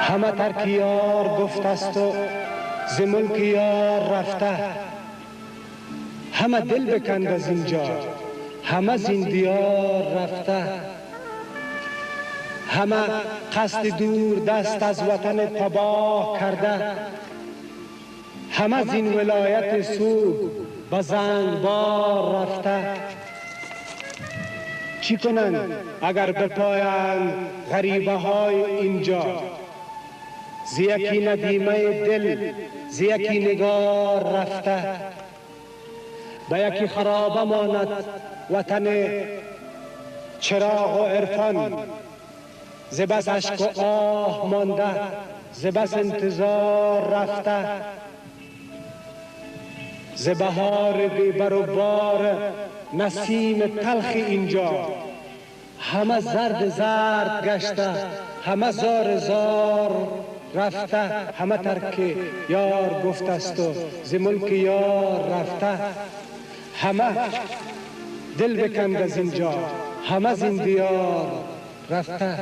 همه ترک یار گفت است و ز ملک یار رفته، همه دل بکند از اینجا، همه زین دیار رفته، همه قصد دور دست از وطن تباه کرده، همه زین ولایت سود به زنگبار رفته. چی کنند اگر بپایند غریبه های اینجا؟ ز یکی ندیمه دل ز یکی نگار رفته، به یکی خرابه ماند وطن چراغ و عرفان، ز بس اشک و آه مانده، ز بس انتظار رفته، ز بهار بیبر و بار نسیم تلخ اینجا، همه زرد زرد گشته، همه زار زار رفته، همه ترک یار گفت است و ز ملک یار رفته، همه دل بکند از اینجا، همه زین دیار رفته.